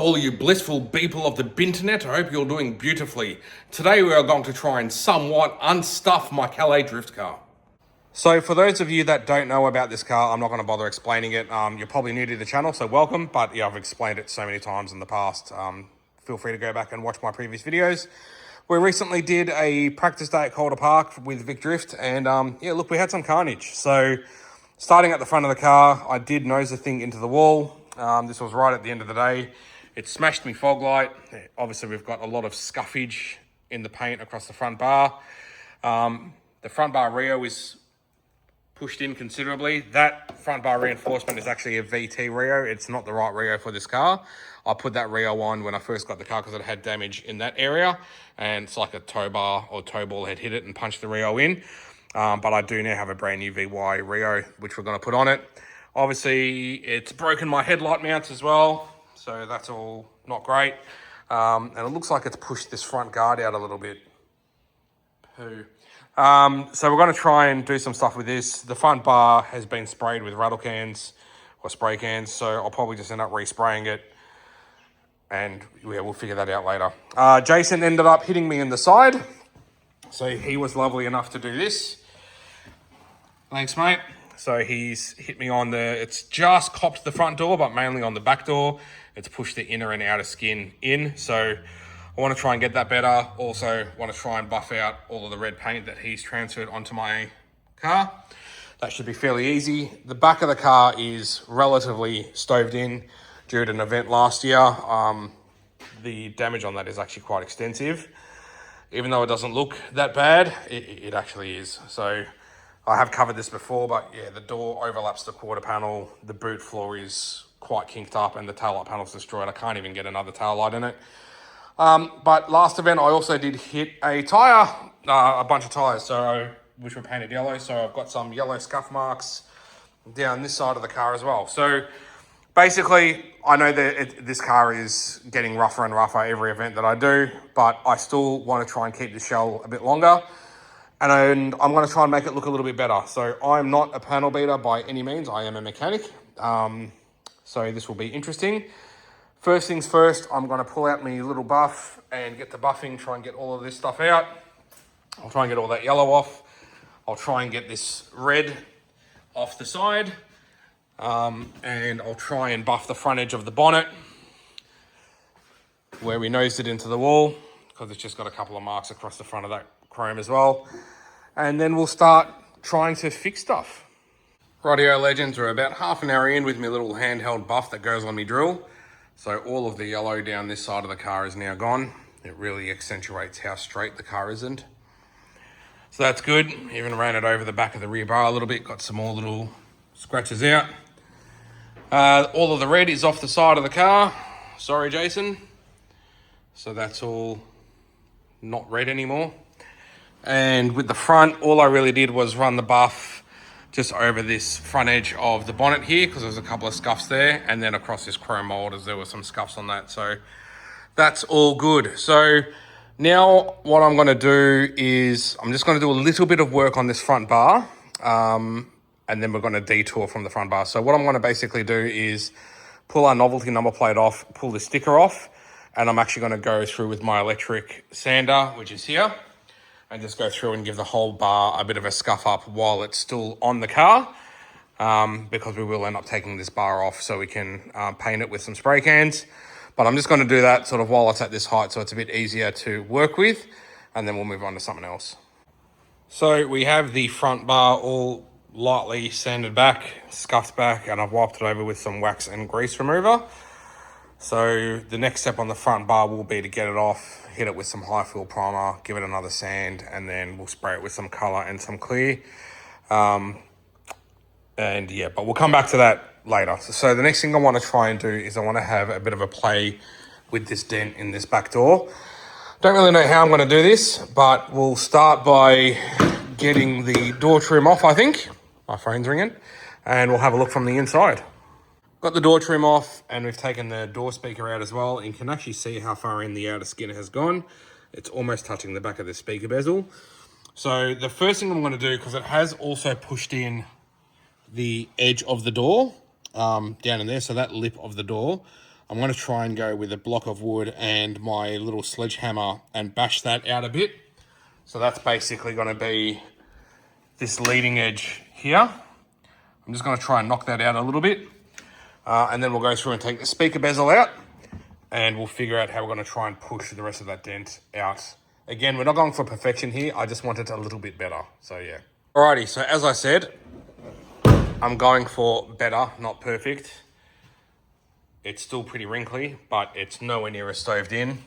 all you blissful people of the binternet. I hope you're doing beautifully. Today we are going to try and somewhat unstuff my Calais drift car. So for those of you that don't know about this car, I'm not going to bother explaining it. You're probably new to the channel, so welcome. But yeah, I've explained it so many times in the past. Feel free to go back and watch my previous videos. We recently did a practice day at Calder Park with Vic Drift, and yeah, look, we had some carnage. So starting at the front of the car, I did nose the thing into the wall. This was right at the end of the day. It smashed me fog light. Obviously, we've got a lot of scuffage in the paint across the front bar. The front bar Rio is pushed in considerably. That front bar reinforcement is actually a VT Rio. It's not the right Rio for this car. I put that Rio on when I first got the car because it had damage in that area, and it's like a tow bar or tow ball had hit it and punched the Rio in. But I do now have a brand new VY Rio, which we're going to put on it. Obviously, it's broken my headlight mounts as well, so that's all not great. And it looks like it's pushed this front guard out a little bit. Poo. So we're going to try and do some stuff with this. The front bar has been sprayed with rattle cans or spray cans, so I'll probably just end up respraying it, and yeah, we'll figure that out later. Jason ended up hitting me in the side, so he was lovely enough to do this. Thanks, mate. So he's hit me on it's just copped the front door, but mainly on the back door. It's pushed the inner and outer skin in. So I want to try and get that better. Also want to try and buff out all of the red paint that he's transferred onto my car. That should be fairly easy. The back of the car is relatively stoved in due to an event last year. The damage on that is actually quite extensive. Even though it doesn't look that bad, it actually is. So I have covered this before, but yeah, the door overlaps the quarter panel. The boot floor is quite kinked up and the taillight panel's destroyed. I can't even get another taillight in it. But last event, I also did hit a tyre, a bunch of tyres, which were painted yellow. So I've got some yellow scuff marks down this side of the car as well. So basically, I know that this car is getting rougher and rougher every event that I do, but I still want to try and keep the shell a bit longer. And I'm going to try and make it look a little bit better. So I'm not a panel beater by any means. I am a mechanic. So this will be interesting. First things first, I'm going to pull out my little buff and get the buffing, try and get all of this stuff out. I'll try and get all that yellow off. I'll try and get this red off the side. And I'll try and buff the front edge of the bonnet where we nosed it into the wall, because it's just got a couple of marks across the front of that chrome as well. And then we'll start trying to fix stuff. Rightio legends, are about half an hour in with my little handheld buff that goes on my drill. So all of the yellow down this side of the car is now gone. It really accentuates how straight the car isn't. So that's good. Even ran it over the back of the rear bar a little bit, got some more little scratches out. All of the red is off the side of the car. Sorry, Jason. So that's all not red anymore. And with the front, all I really did was run the buff just over this front edge of the bonnet here, because there's a couple of scuffs there, and then across this chrome mold as there were some scuffs on that. So that's all good. So now what I'm going to do is I'm just going to do a little bit of work on this front bar, and then we're going to detour from the front bar. So what I'm going to basically do is pull our novelty number plate off, pull the sticker off, and I'm actually going to go through with my electric sander, which is here, and just go through and give the whole bar a bit of a scuff up while it's still on the car, because we will end up taking this bar off so we can paint it with some spray cans. But I'm just going to do that sort of while it's at this height, so it's a bit easier to work with, and then we'll move on to something else. So we have the front bar all lightly sanded back, scuffed back, and I've wiped it over with some wax and grease remover. So the next step on the front bar will be to get it off, hit it with some high fuel primer, give it another sand, and then we'll spray it with some color and some clear. And yeah, but we'll come back to that later. So the next thing I want to try and do is I want to have a bit of a play with this dent in this back door. Don't really know how I'm going to do this, but we'll start by getting the door trim off, I think. My phone's ringing. And we'll have a look from the inside. Got the door trim off, and we've taken the door speaker out as well, and you can actually see how far in the outer skin has gone. It's almost touching the back of the speaker bezel. So the first thing I'm going to do, because it has also pushed in the edge of the door down in there, so that lip of the door, I'm going to try and go with a block of wood and my little sledgehammer and bash that out a bit. So that's basically going to be this leading edge here. I'm just going to try and knock that out a little bit. And then we'll go through and take the speaker bezel out and we'll figure out how we're going to try and push the rest of that dent out. Again, we're not going for perfection here. I just want it a little bit better. So yeah. Alrighty, so as I said, I'm going for better, not perfect. It's still pretty wrinkly, but it's nowhere near as stoved in.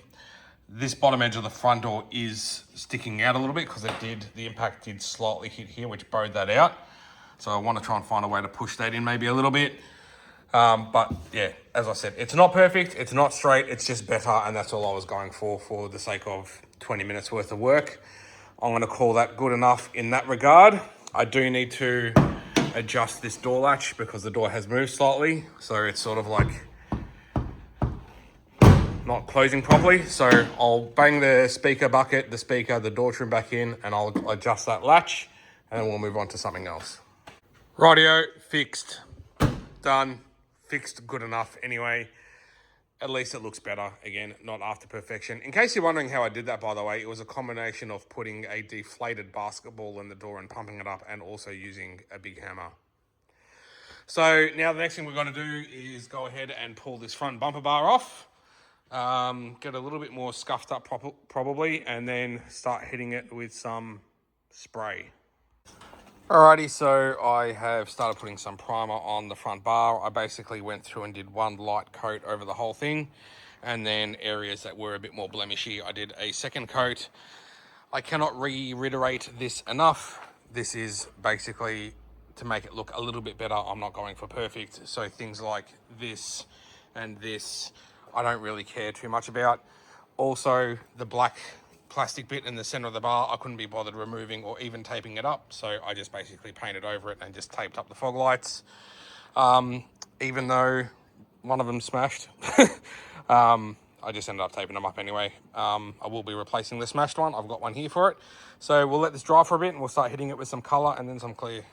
This bottom edge of the front door is sticking out a little bit because the impact did slightly hit here, which bowed that out. So I want to try and find a way to push that in maybe a little bit. But yeah, as I said, it's not perfect, it's not straight, it's just better, and that's all I was going for the sake of 20 minutes worth of work. I'm going to call that good enough in that regard. I do need to adjust this door latch because the door has moved slightly, so it's sort of like not closing properly. So I'll bang the speaker bucket, the door trim back in, and I'll adjust that latch, and then we'll move on to something else. Rightio, fixed, done. Fixed good enough anyway. At least it looks better. Again, not after perfection. In case you're wondering how I did that, by the way, it was a combination of putting a deflated basketball in the door and pumping it up and also using a big hammer. So now the next thing we're going to do is go ahead and pull this front bumper bar off. Get a little bit more scuffed up probably, and then start hitting it with some spray. Alrighty, so I have started putting some primer on the front bar. I basically went through and did one light coat over the whole thing, and then areas that were a bit more blemishy, I did a second coat. I cannot reiterate this enough. This is basically to make it look a little bit better. I'm not going for perfect, so things like this and this, I don't really care too much about. Also, the black plastic bit in the center of the bar, I couldn't be bothered removing or even taping it up, so I just basically painted over it and just taped up the fog lights. Even though one of them smashed, I just ended up taping them up anyway. I will be replacing the smashed one. I've got one here for it. So we'll let this dry for a bit and we'll start hitting it with some color and then some clear.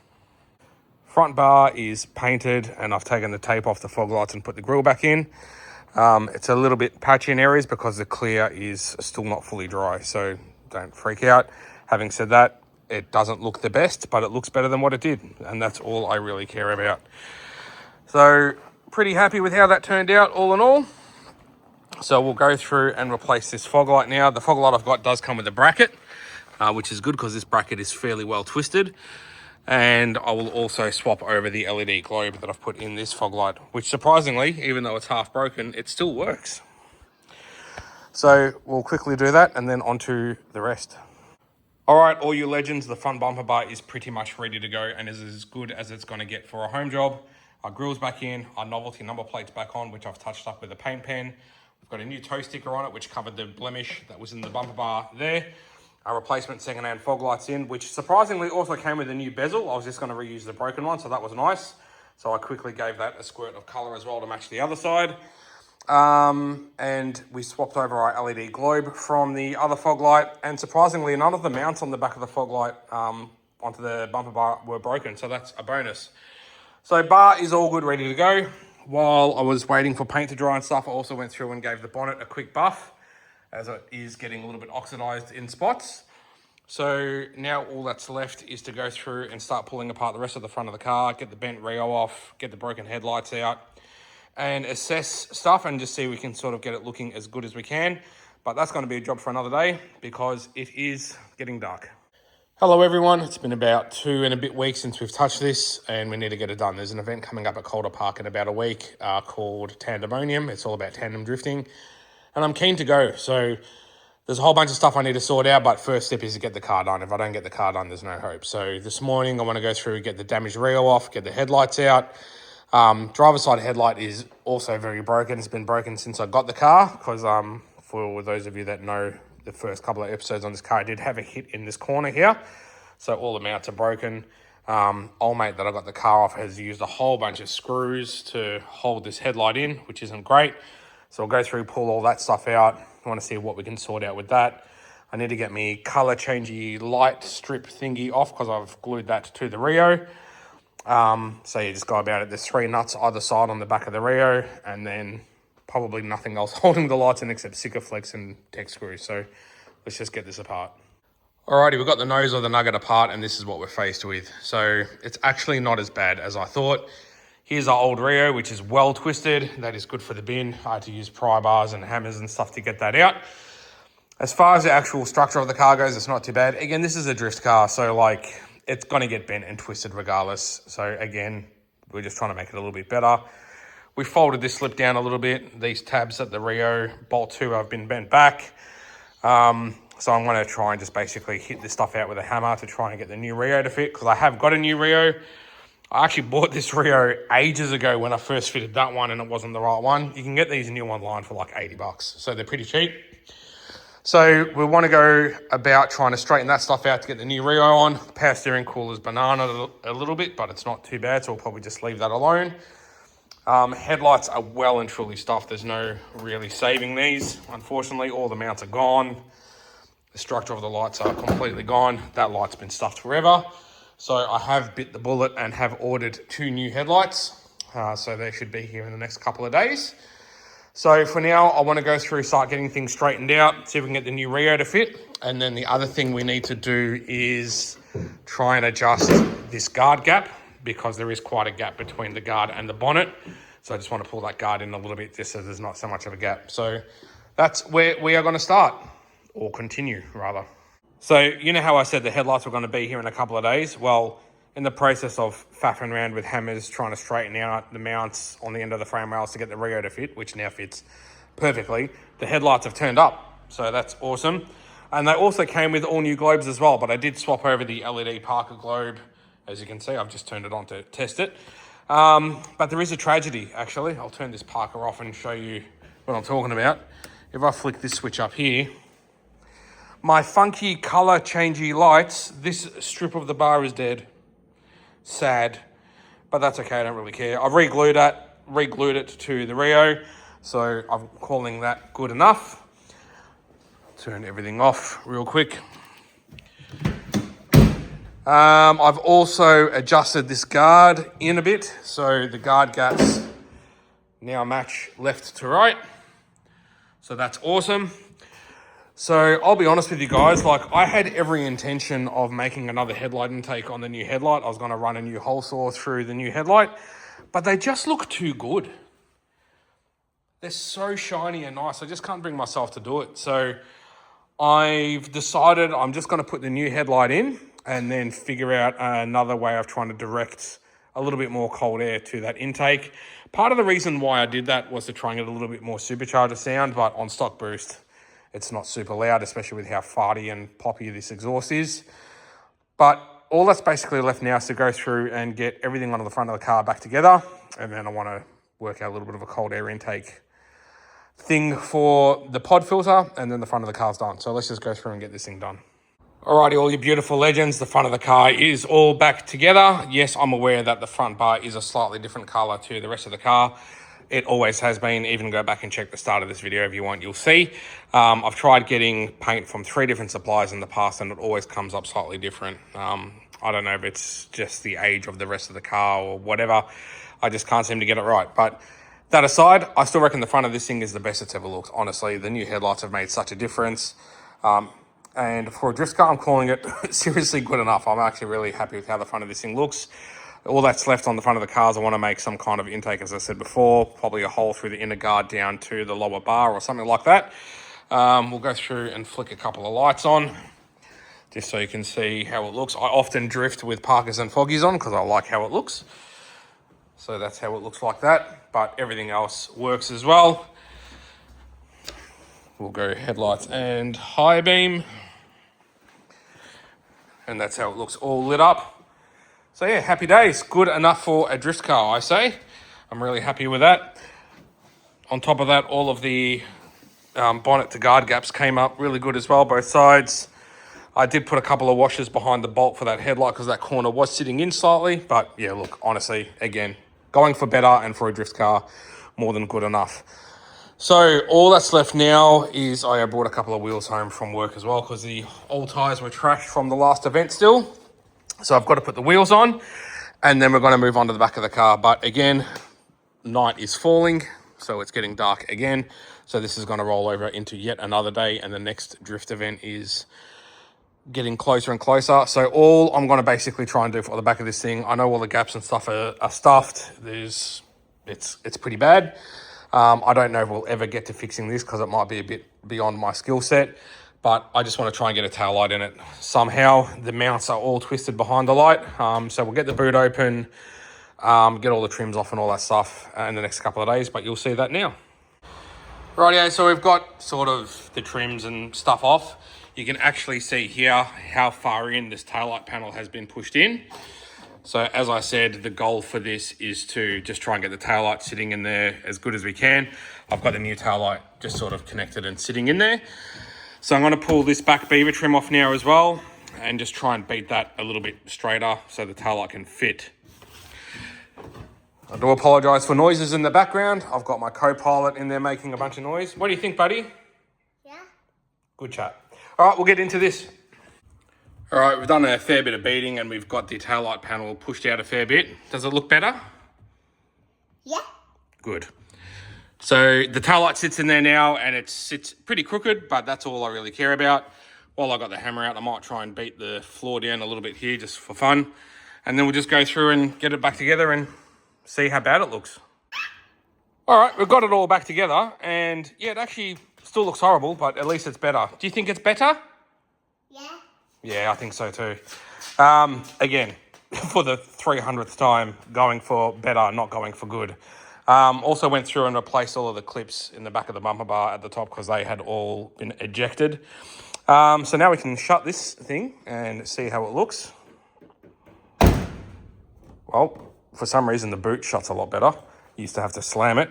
Front bar is painted and I've taken the tape off the fog lights and put the grille back in. It's a little bit patchy in areas because the clear is still not fully dry, so don't freak out. Having said that, it doesn't look the best, but it looks better than what it did, and that's all I really care about. So pretty happy with how that turned out all in all. So we'll go through and replace this fog light now. The fog light I've got does come with a bracket, which is good because this bracket is fairly well twisted. And I will also swap over the LED globe that I've put in this fog light, which surprisingly, even though it's half broken, it still works. So we'll quickly do that and then on to the rest. All right, all you legends, the front bumper bar is pretty much ready to go and is as good as it's going to get for a home job. Our grill's back in, our novelty number plate's back on, which I've touched up with a paint pen. We've got a new toe sticker on it, which covered the blemish that was in the bumper bar there. Our replacement second-hand fog lights in, which surprisingly also came with a new bezel. I was just going to reuse the broken one, so that was nice. So I quickly gave that a squirt of colour as well to match the other side. And we swapped over our LED globe from the other fog light, and surprisingly, none of the mounts on the back of the fog light onto the bumper bar were broken, so that's a bonus. So bar is all good, ready to go. While I was waiting for paint to dry and stuff, I also went through and gave the bonnet a quick buff, as it is getting a little bit oxidized in spots. So now all that's left is to go through and start pulling apart the rest of the front of the car, get the bent Rio off, get the broken headlights out, and assess stuff and just see if we can sort of get it looking as good as we can. But that's going to be a job for another day because it is getting dark. Hello everyone, it's been about 2 and a bit weeks since we've touched this and we need to get it done. There's an event coming up at Calder Park in about a week called Tandemonium. It's all about tandem drifting. And I'm keen to go, so there's a whole bunch of stuff I need to sort out, but first step is to get the car done. If I don't get the car done, there's no hope. So this morning I want to go through, get the damaged Rio off, get the headlights out. Driver's side headlight is also very broken. It's been broken since I got the car, because for those of you that know the first couple of episodes on this car, I did have a hit in this corner here. So all the mounts are broken. Old mate that I got the car off has used a whole bunch of screws to hold this headlight in, which isn't great. So I'll go through, pull all that stuff out. I want to see what we can sort out with that. I need to get me color changey light strip thingy off because I've glued that to the Rio. So you just go about it. There's 3 nuts either side on the back of the Rio, and then probably nothing else holding the lights in except Sikaflex and tech screws. So let's just get this apart. Alrighty, we've got the nose of the Nugget apart, and this is what we're faced with. So it's actually not as bad as I thought. Here's our old Rio, which is well twisted. That is good for the bin. I had to use pry bars and hammers and stuff to get that out. As far as the actual structure of the car goes, it's not too bad. Again, this is a drift car, so like it's gonna get bent and twisted regardless. So again, we're just trying to make it a little bit better. We folded this slip down a little bit. These tabs at the Rio bolt 2 have been bent back. So I'm going to try and just basically hit this stuff out with a hammer to try and get the new Rio to fit, because I have got a new Rio. I actually bought this Rio ages ago when I first fitted that one and it wasn't the right one. You can get these new online for like 80 bucks. So they're pretty cheap. So we want to go about trying to straighten that stuff out to get the new Rio on. Power steering cooler's banana a little bit, but it's not too bad. So we'll probably just leave that alone. Headlights are well and truly stuffed. There's no really saving these. Unfortunately, all the mounts are gone. The structure of the lights are completely gone. That light's been stuffed forever. So I have bit the bullet and have ordered 2 new headlights. So they should be here in the next couple of days. So for now, I want to go through, start getting things straightened out, see if we can get the new Rio to fit. And then the other thing we need to do is try and adjust this guard gap, because there is quite a gap between the guard and the bonnet. So I just want to pull that guard in a little bit just so there's not so much of a gap. So that's where we are going to start. Or continue, rather. So, you know how I said the headlights were going to be here in a couple of days? Well, in the process of faffing around with hammers, trying to straighten out the mounts on the end of the frame rails to get the Rio to fit, which now fits perfectly, the headlights have turned up. So that's awesome. And they also came with all new globes as well, but I did swap over the LED Parker globe. As you can see, I've just turned it on to test it. But there is a tragedy, actually. I'll turn this Parker off and show you what I'm talking about. If I flick this switch up here, my funky color changey lights, this strip of the bar is dead. Sad, but that's okay, I don't really care. I've re-glued it to the Rio, so I'm calling that good enough. Turn everything off real quick. I've also adjusted this guard in a bit, so the guard gaps now match left to right. So that's awesome. So I'll be honest with you guys, like I had every intention of making another headlight intake on the new headlight. I was going to run a new hole saw through the new headlight, but they just look too good. They're so shiny and nice. I just can't bring myself to do it. So I've decided I'm just going to put the new headlight in and then figure out another way of trying to direct a little bit more cold air to that intake. Part of the reason why I did that was to try and get a little bit more supercharger sound, but on stock boost, it's not super loud, especially with how farty and poppy this exhaust is. But all that's basically left now is to go through and get everything onto the front of the car back together. And then I want to work out a little bit of a cold air intake thing for the pod filter, and then the front of the car's done. So let's just go through and get this thing done. Alrighty, all you beautiful legends, the front of the car is all back together. Yes, I'm aware that the front bar is a slightly different color to the rest of the car. It always has been. Even go back and check the start of this video if you want, you'll see. I've tried getting paint from 3 different suppliers in the past and it always comes up slightly different. I don't know if it's just the age of the rest of the car or whatever. I just can't seem to get it right. But that aside, I still reckon the front of this thing is the best it's ever looked. Honestly, the new headlights have made such a difference. And for a drift car, I'm calling it seriously good enough. I'm actually really happy with how the front of this thing looks. All that's left on the front of the cars, I want to make some kind of intake, as I said before, probably a hole through the inner guard down to the lower bar or something like that. We'll go through and flick a couple of lights on, just so you can see how it looks. I often drift with Parkers and Foggies on because I like how it looks. So that's how it looks like that, but everything else works as well. We'll go headlights and high beam. And that's how it looks all lit up. So yeah, happy days. Good enough for a drift car, I say. I'm really happy with that. On top of that, all of the bonnet to guard gaps came up really good as well, both sides. I did put a couple of washers behind the bolt for that headlight because that corner was sitting in slightly. But yeah, look, honestly, again, going for better and for a drift car, more than good enough. So all that's left now is I brought a couple of wheels home from work as well because the old tyres were trashed from the last event still. So I've got to put the wheels on and then we're going to move on to the back of the car. But again, night is falling. so it's getting dark again. So this is going to roll over into yet another day, and the next drift event is getting closer and closer. So all I'm going to basically try and do for the back of this thing, I know all the gaps and stuff are stuffed. It's pretty bad. I don't know if we'll ever get to fixing this because it might be a bit beyond my skill set, but I just want to try and get a tail light in it somehow. The mounts are all twisted behind the light. So we'll get the boot open, get all the trims off and all that stuff in the next couple of days, but you'll see that now. Rightio, so we've got sort of the trims and stuff off. You can actually see here how far in this taillight panel has been pushed in. So as I said, the goal for this is to just try and get the taillight sitting in there as good as we can. I've got the new taillight just sort of connected and sitting in there. So I'm going to pull this back beaver trim off now as well and just try and beat that a little bit straighter so the taillight can fit. I do apologise for noises in the background. I've got my co-pilot in there making a bunch of noise. What do you think, buddy? Yeah. Good chat. All right, we'll get into this. All right, we've done a fair bit of beating and we've got the taillight panel pushed out a fair bit. Does it look better? Yeah. Good. So the taillight sits in there now and it sits pretty crooked, but that's all I really care about. While I got the hammer out, I might try and beat the floor down a little bit here just for fun. And then we'll just go through and get it back together and see how bad it looks. All right, we've got it all back together and yeah, it actually still looks horrible, but at least it's better. Do you think it's better? Yeah. Yeah, I think so too. Again, for the 300th time, going for better, not going for good. Also went through and replaced all of the clips in the back of the bumper bar at the top because they had all been ejected. So now we can shut this thing and see how it looks. Well, for some reason the boot shuts a lot better. Used to have to slam it.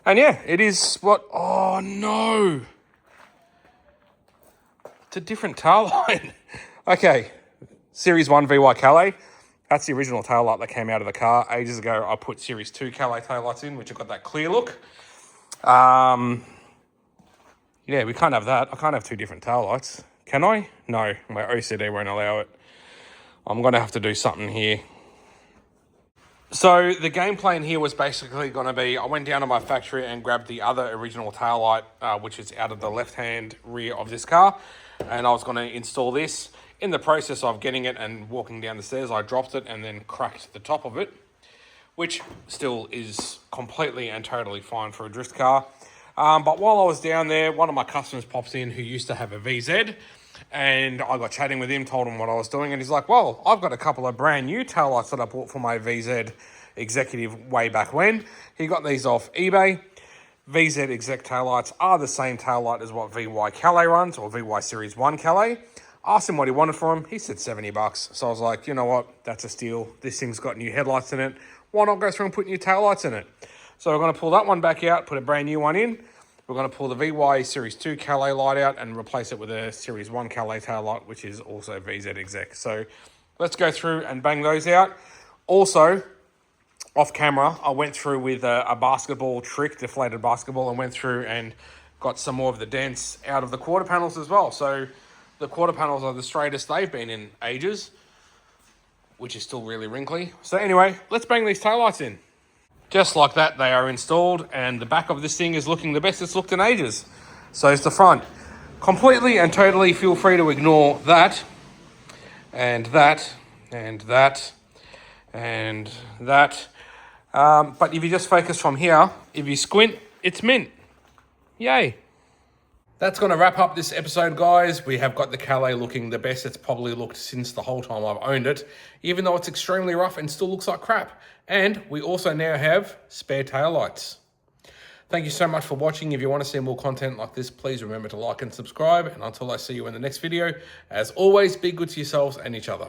And yeah, it is what... Oh no! It's a different tail light. Okay, Series 1 VY Calais. That's the original tail light that came out of the car. Ages ago, I put Series 2 Calais tail lights in, which have got that clear look. Yeah, we can't have that. I can't have two different tail lights. Can I? No, my OCD won't allow it. I'm going to have to do something here. So the game plan here was basically going to be, I went down to my factory and grabbed the other original tail light, which is out of the left-hand rear of this car. And I was going to install this. In the process of getting it and walking down the stairs, I dropped it and then cracked the top of it, which still is completely and totally fine for a drift car. But while I was down there, one of my customers pops in who used to have a VZ, and I got chatting with him, told him what I was doing, and he's like, well, I've got a couple of brand new taillights that I bought for my VZ Executive way back when. He got these off eBay. VZ Exec taillights are the same taillight as what VY Calais runs, or VY Series 1 Calais. Asked him what he wanted for them. He said $70. So I was like, you know what? That's a steal. This thing's got new headlights in it. Why not go through and put new taillights in it? So we're going to pull that one back out, put a brand new one in. We're going to pull the VY Series 2 Calais light out and replace it with a Series 1 Calais taillight, which is also VZ Exec. So let's go through and bang those out. Also, off camera, I went through with a basketball trick, deflated basketball, and went through and got some more of the dents out of the quarter panels as well. So the quarter panels are the straightest they've been in ages, which is still really wrinkly. So anyway, let's bang these taillights in. Just like that, they are installed, and the back of this thing is looking the best it's looked in ages. So is the front. Completely and totally feel free to ignore that, and that, and that, and that. But if you just focus from here, if you squint, it's mint. Yay. That's going to wrap up this episode, guys. We have got the Calais looking the best it's probably looked since the whole time I've owned it, even though it's extremely rough and still looks like crap. And we also now have spare taillights. Thank you so much for watching. If you want to see more content like this, please remember to like and subscribe. And until I see you in the next video, as always, be good to yourselves and each other.